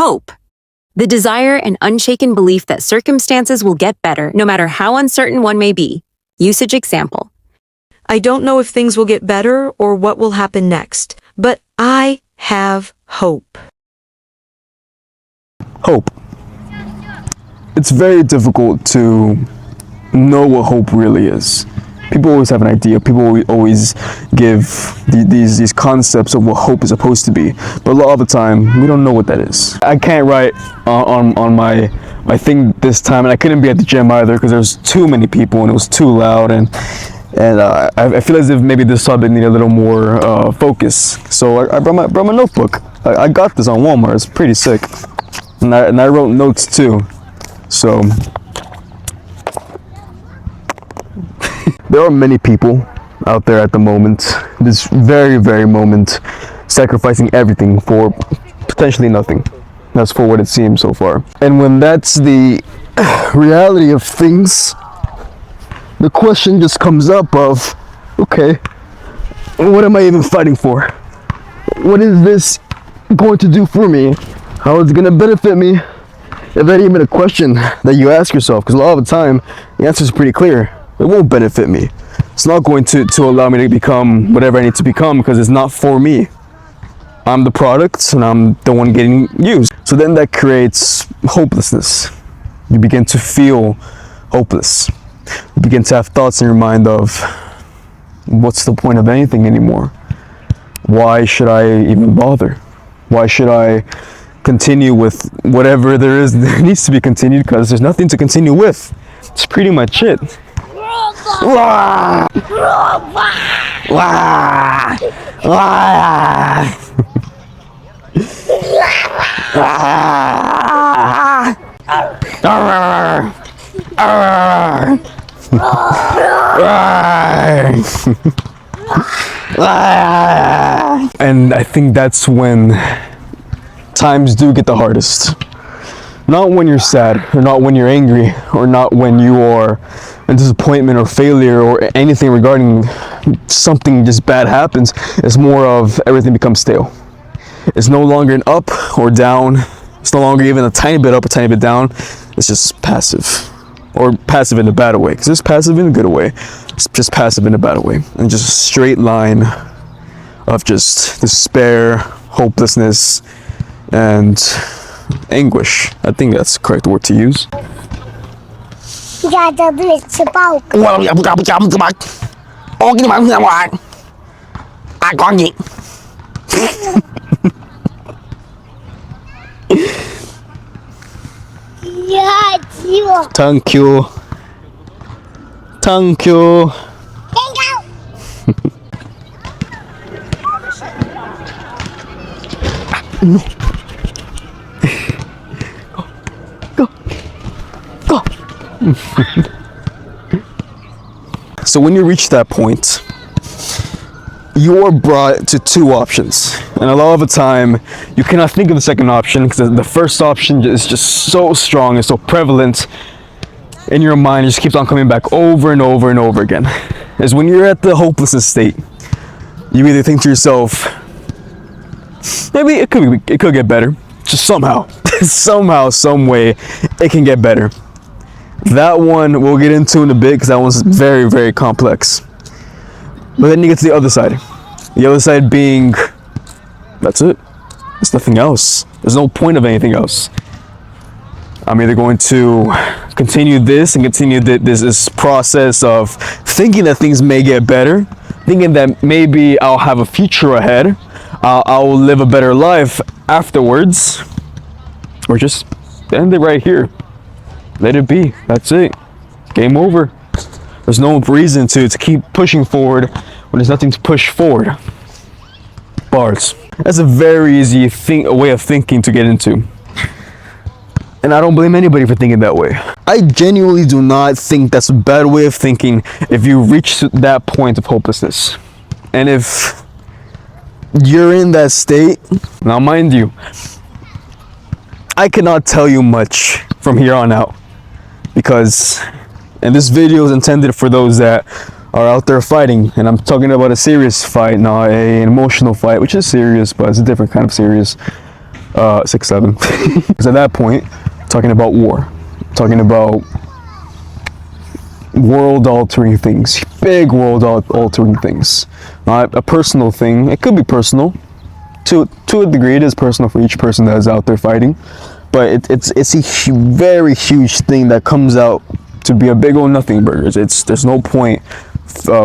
Hope. The desire and unshaken belief that circumstances will get better no matter how uncertain one may be. Usage example. I don't know if things will get better or what will happen next, but I have hope. Hope. It's very difficult to know what hope really is. People always have an idea. People always give these concepts of what hope is supposed to be. But a lot of the time, we don't know what that is. I can't write on my thing this time, and I couldn't be at the gym either because there's too many people and it was too loud. And I feel as if maybe this topic needed a little more focus. So I brought my notebook. I got this on Walmart. It's pretty sick. And I wrote notes too. So there are many people out there at the moment, this very, very moment, sacrificing everything for potentially nothing. That's for what it seems so far. And when that's the reality of things, the question just comes up of, okay, what am I even fighting for? What is this going to do for me? How is it going to benefit me? If that even a question that you ask yourself, because a lot of the time, the answer is pretty clear. It won't benefit me. It's not going to allow me to become whatever I need to become because it's not for me. I'm the product and I'm the one getting used. So then that creates hopelessness. You begin to feel hopeless. You begin to have thoughts in your mind of, what's the point of anything anymore? Why should I even bother? Why should I continue with whatever there is that needs to be continued, because there's nothing to continue with. It's pretty much it. Wah! Wah! Wah! And I think that's when times do get the hardest. Not when you're sad, or not when you're angry, or not when you are in disappointment or failure or anything regarding something just bad happens. It's more of everything becomes stale. It's no longer an up or down. It's no longer even a tiny bit up or tiny bit down. It's just passive. Or passive in a bad way, because it's passive in a good way. It's just passive in a bad way. And just a straight line of just despair, hopelessness, and anguish. I think that's the correct word to use. Thank you. Thank you. No. Go. So when you reach that point, you are brought to two options, and a lot of the time you cannot think of the second option because the first option is just so strong and so prevalent in your mind. It just keeps on coming back over and over and over again. Is when you're at the hopelessness state, you either think to yourself, maybe it could get better, just somehow some way it can get better. That one we'll get into in a bit because that one's very, very complex. But then you get to the other side being, that's it. There's nothing else. There's no point of anything else. I'm either going to continue this and continue this process of thinking that things may get better, thinking that maybe I'll have a future ahead, I'll live a better life afterwards, or just end it right here. Let it be. That's it. Game over. There's no reason to keep pushing forward when there's nothing to push forward. Bars. That's a very easy way of thinking to get into. And I don't blame anybody for thinking that way. I genuinely do not think that's a bad way of thinking if you reach that point of hopelessness. And if you're in that state, now mind you, I cannot tell you much from here on out, because, and this video is intended for those that are out there fighting, and I'm talking about a serious fight, not an emotional fight, which is serious, but it's a different kind of serious. 6, 7. Because at that point, talking about war, talking about world-altering things, big world-altering things. Not a personal thing. It could be personal. To a degree, it is personal for each person that is out there fighting. But it's a very huge thing that comes out to be a big old nothing burgers. There's no point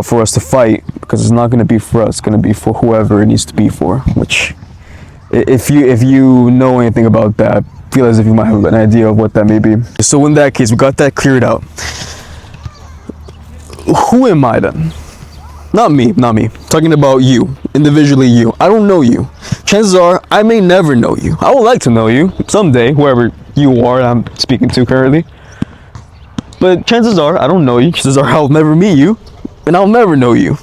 for us to fight, because it's not going to be for us. It's going to be for whoever it needs to be for. Which, if you know anything about that, I feel as if you might have an idea of what that may be. So in that case, we got that cleared out. Who am I then? Not me. Talking about you, individually you. I don't know you. Chances are, I may never know you. I would like to know you someday, whoever you are I'm speaking to currently. But chances are, I don't know you. Chances are, I'll never meet you, and I'll never know you.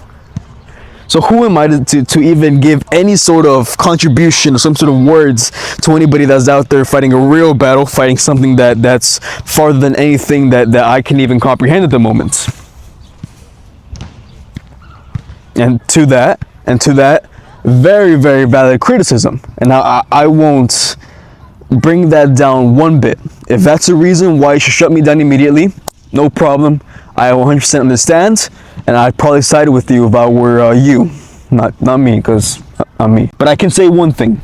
So who am I to even give any sort of contribution or some sort of words to anybody that's out there fighting a real battle, fighting something that's farther than anything that I can even comprehend at the moment? And to that, very, very valid criticism. And now I won't bring that down one bit. If that's a reason why you should shut me down immediately, no problem. I 100% understand, and I'd probably side with you if I were you, not me, because I'm me. But I can say one thing.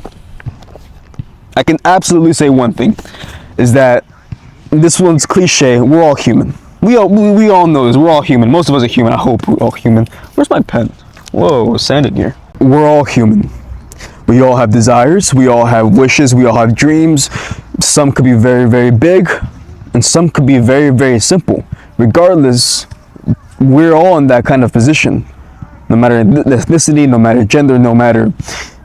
I can absolutely say one thing, is that this one's cliche. We're all human. We all know this. We're all human. Most of us are human. I hope we're all human. Where's my pen? Whoa, sand in here. We're all human. We all have desires. We all have wishes. We all have dreams. Some could be very, very big, and some could be very, very simple. Regardless, we're all in that kind of position. No matter ethnicity, no matter gender, no matter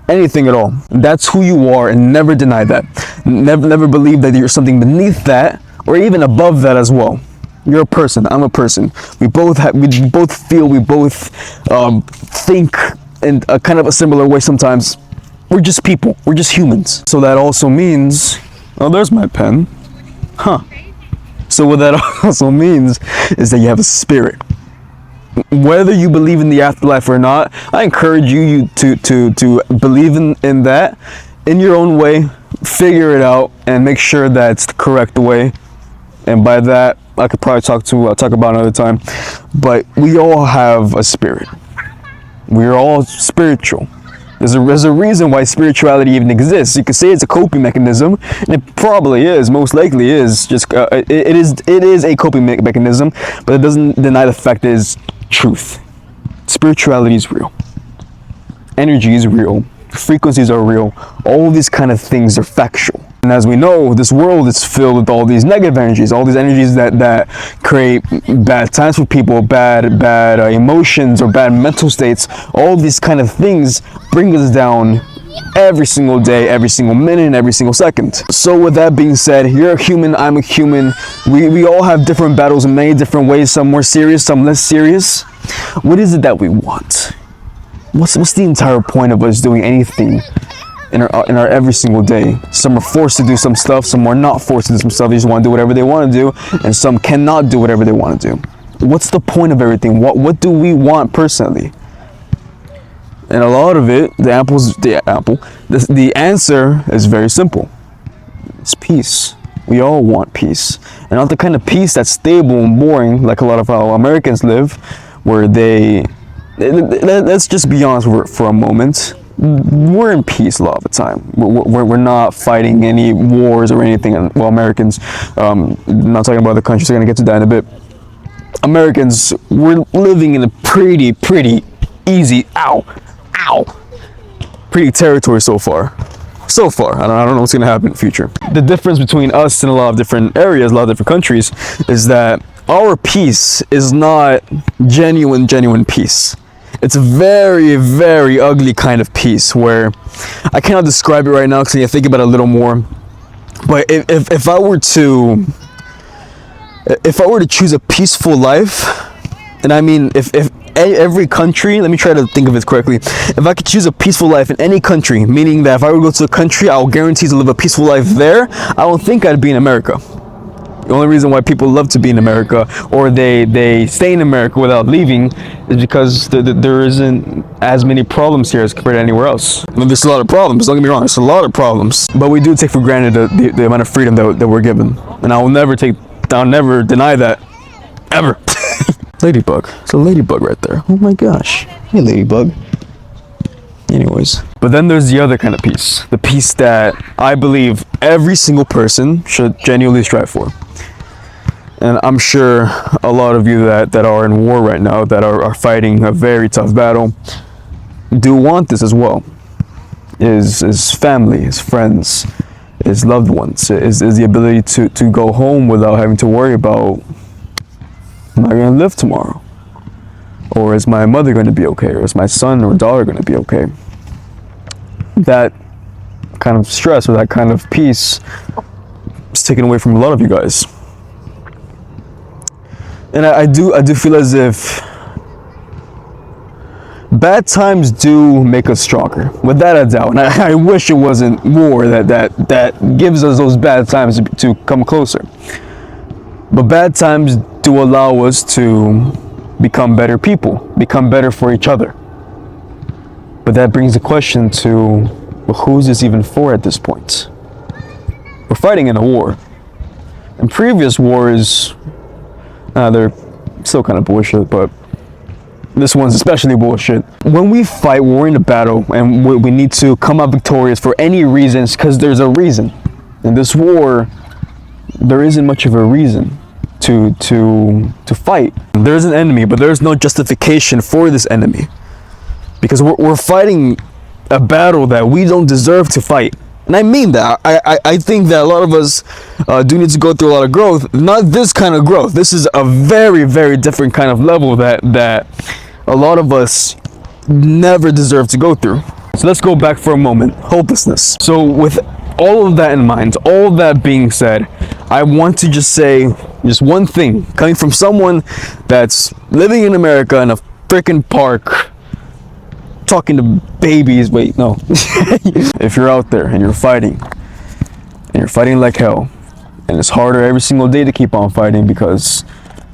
anything at all. That's who you are, and never deny that. Never believe that you're something beneath that, or even above that as well. You're a person. I'm a person. We both feel. We both think in a kind of a similar way sometimes. We're just people. We're just humans. So that also means, oh, there's my pen. Huh. So what that also means is that you have a spirit. Whether you believe in the afterlife or not, I encourage you to believe in that in your own way. Figure it out and make sure that it's the correct way. And by that, I could probably talk about another time. But we all have a spirit. We're all spiritual. There's a reason why spirituality even exists. You could say it's a coping mechanism, and it probably is. Most likely is. Just it is a coping mechanism, but it doesn't deny the fact that it's truth. Spirituality is real. Energy is real. Frequencies are real. All these kind of things are factual. And as we know, this world is filled with all these negative energies, all these energies that create bad times for people, bad emotions or bad mental states. All these kind of things bring us down every single day, every single minute, and every single second. So with that being said, you're a human, I'm a human. We all have different battles in many different ways, some more serious, some less serious. What is it that we want? What's the entire point of us doing anything in our every single day? Some are forced to do some stuff, some are not forced to do some stuff. They just want to do whatever they want to do, and some cannot do whatever they want to do. What's the point of everything? What do we want personally? And a lot of it, the answer is very simple. It's peace. We all want peace, and not the kind of peace that's stable and boring like a lot of how Americans live, where let's just be honest for a moment. We're in peace a lot of the time. We're not fighting any wars or anything. Well, Americans, not talking about other countries, we're going to get to that in a bit. Americans, we're living in a pretty easy, pretty territory so far. I don't know what's going to happen in the future. The difference between us and a lot of different areas, a lot of different countries, is that our peace is not genuine peace. It's a very, very ugly kind of peace where I cannot describe it right now because I need to think about it a little more. But if I were to choose a peaceful life, and I mean if every country, let me try to think of it correctly. If I could choose a peaceful life in any country, meaning that if I were to go to a country, I'll guarantee to live a peaceful life there, I don't think I'd be in America. The only reason why people love to be in America, or they stay in America without leaving, is because there isn't as many problems here as compared to anywhere else. I mean, there's a lot of problems, don't get me wrong, there's a lot of problems. But we do take for granted the amount of freedom that we're given. And I'll never deny that. Ever. Ladybug. It's a ladybug right there. Oh my gosh. Hey, ladybug. Anyways. But then there's the other kind of peace. The peace that I believe every single person should genuinely strive for. And I'm sure a lot of you that are in war right now, that are fighting a very tough battle, do want this as well. Is family, is friends, is loved ones, is the ability to go home without having to worry about, am I going to live tomorrow? Or is my mother going to be okay? Or is my son or daughter going to be okay? That kind of stress or that kind of peace is taken away from a lot of you guys. And I do feel as if bad times do make us stronger, without a doubt. And I wish it wasn't war that gives us those bad times to come closer. But bad times do allow us to become better people, become better for each other. But that brings the question to, well, who's this even for at this point? We're fighting in a war. And previous wars, they're still kind of bullshit, but this one's especially bullshit. When we fight, we're in a battle, and we need to come out victorious for any reasons, because there's a reason. In this war, there isn't much of a reason to fight. There's an enemy, but there's no justification for this enemy, because we're fighting a battle that we don't deserve to fight. And I mean that. I think that a lot of us do need to go through a lot of growth. Not this kind of growth. This is a very, very different kind of level that a lot of us never deserve to go through. So let's go back for a moment. Hopelessness. So with all of that in mind, all of that being said, I want to just say just one thing, coming from someone that's living in America in a freaking park, talking to babies. Wait, no. If you're out there and you're fighting like hell, and it's harder every single day to keep on fighting, because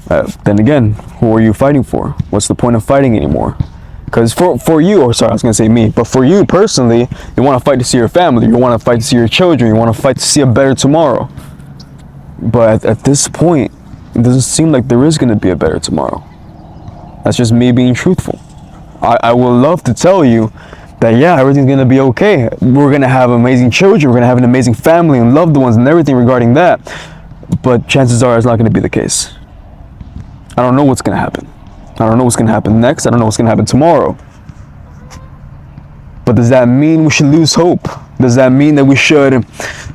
then again, who are you fighting for? What's the point of fighting anymore? Because for you, or sorry, I was gonna say me, but for you personally, you want to fight to see your family, you want to fight to see your children, you want to fight to see a better tomorrow. But at this point, it doesn't seem like there is going to be a better tomorrow. That's just me being truthful. I would love to tell you that, yeah, everything's going to be okay. We're going to have amazing children. We're going to have an amazing family and loved ones and everything regarding that. But chances are it's not going to be the case. I don't know what's going to happen. I don't know what's going to happen next. I don't know what's going to happen tomorrow. But does that mean we should lose hope? Does that mean that we should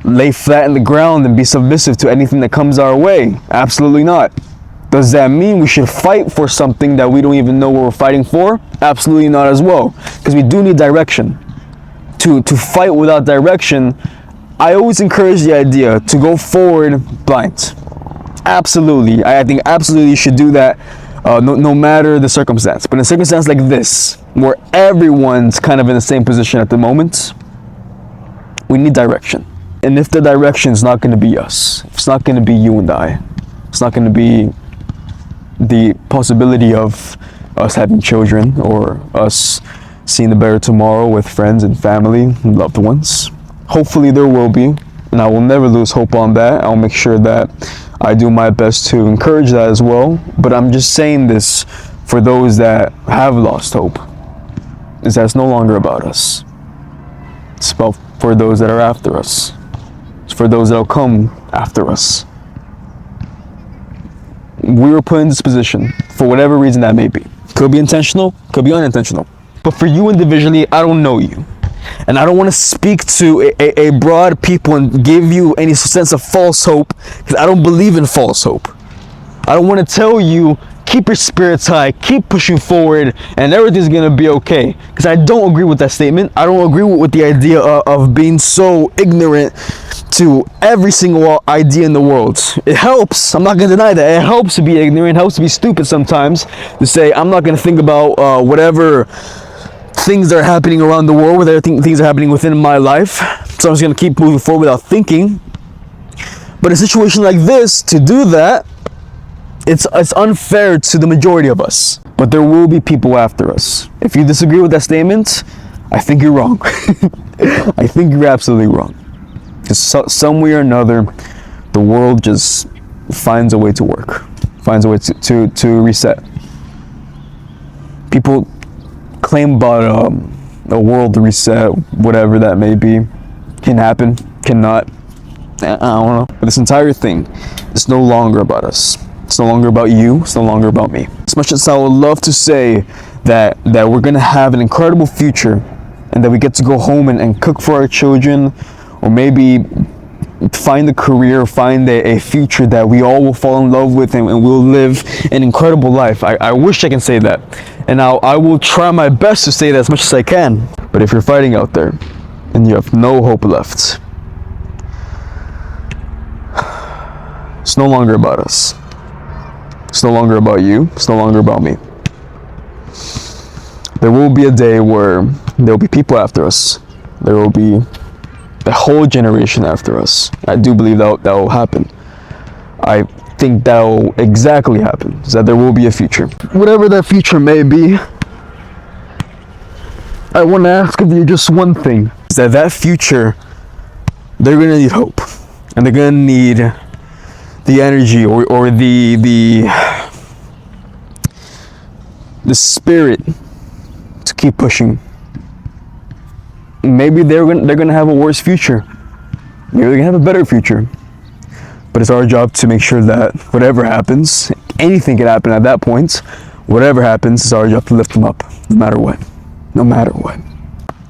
lay flat in the ground and be submissive to anything that comes our way? Absolutely not. Does that mean we should fight for something that we don't even know what we're fighting for? Absolutely not as well. Because we do need direction. To fight without direction, I always encourage the idea to go forward blind. Absolutely. I think absolutely you should do that no matter the circumstance. But in a circumstance like this, where everyone's kind of in the same position at the moment, we need direction. And if the direction is not going to be us, if it's not going to be you and I, it's not going to be the possibility of us having children or us seeing a better tomorrow with friends and family and loved ones. Hopefully there will be, and I will never lose hope on that. I'll make sure that I do my best to encourage that as well. But I'm just saying this for those that have lost hope, is that it's no longer about us. It's about for those that are after us. It's for those that will come after us. We were put in this position for whatever reason that may be. Could be intentional, could be unintentional. But for you individually, I don't know you. And I don't want to speak to a broad people and give you any sense of false hope, because I don't believe in false hope. I don't want to tell you, keep your spirits high, keep pushing forward, and everything's going to be okay. Because I don't agree with that statement. I don't agree with the idea of being so ignorant to every single idea in the world. It helps. I'm not going to deny that. It helps to be ignorant. It helps to be stupid sometimes. To say, I'm not going to think about whatever things that are happening around the world, whether things are happening within my life. So I'm just going to keep moving forward without thinking. But in a situation like this, to do that, it's unfair to the majority of us. But there will be people after us. If you disagree with that statement, I think you're wrong. I think you're absolutely wrong. Because some way or another, the world just finds a way to work, finds a way to reset. People claim about a world reset, whatever that may be, can happen, cannot. I don't know. But this entire thing is no longer about us. It's no longer about you. It's no longer about me. As much as I would love to say that we're gonna have an incredible future, and that we get to go home and cook for our children, or maybe find a career, find a future that we all will fall in love with, and we'll live an incredible life. I wish I can say that, and I will try my best to say that as much as I can. But if you're fighting out there and you have no hope left, it's no longer about us. It's no longer about you. It's no longer about me. There will be a day where there will be people after us. There will be a whole generation after us. I do believe that will happen. I think that will exactly happen. Is that there will be a future. Whatever that future may be, I want to ask of you just one thing. Is that future, they're going to need hope. And they're going to need the energy or the spirit to keep pushing. Maybe they're gonna have a worse future. Maybe they're gonna have a better future. But it's our job to make sure that whatever happens, anything can happen at that point. Whatever happens, it's our job to lift them up, no matter what. No matter what.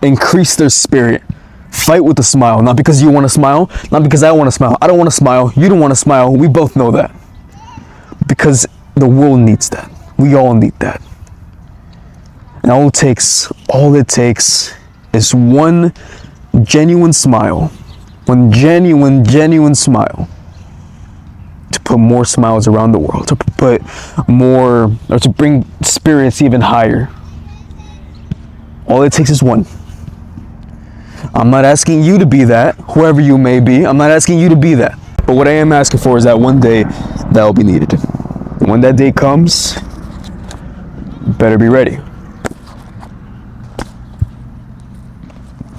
Increase their spirit. Fight with a smile, not because you want to smile, not because I want to smile. I don't want to smile. You don't want to smile. We both know that. Because the world needs that. We all need that. And all it takes is one genuine smile. One genuine smile. To put more smiles around the world. To put more, or to bring spirits even higher. All it takes is one. I'm not asking you to be that, whoever you may be. I'm not asking you to be that. But what I am asking for is that one day that will be needed. And when that day comes, you better be ready.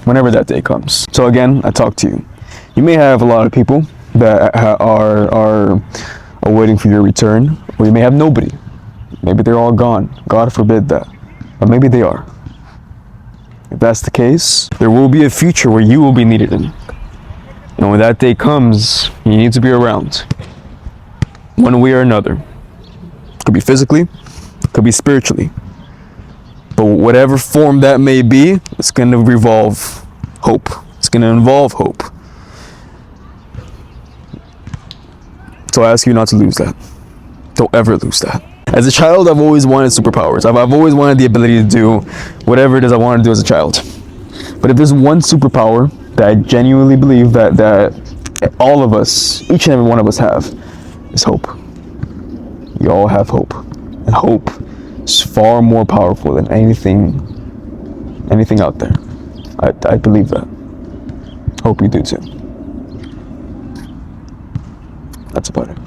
Whenever that day comes. So again, I talk to you. You may have a lot of people that are waiting for your return, or you may have nobody. Maybe they're all gone. God forbid that. But maybe they are. If that's the case, there will be a future where you will be needed in. And when that day comes, you need to be around. One way or another. Could be physically, could be spiritually. But whatever form that may be, it's going to involve hope. It's going to involve hope. So I ask you not to lose that. Don't ever lose that. As a child, I've always wanted superpowers. I've always wanted the ability to do whatever it is I wanted to do as a child. But if there's one superpower that I genuinely believe that all of us, each and every one of us have, is hope. You all have hope. And hope is far more powerful than anything out there. I believe that. Hope you do too. That's about it.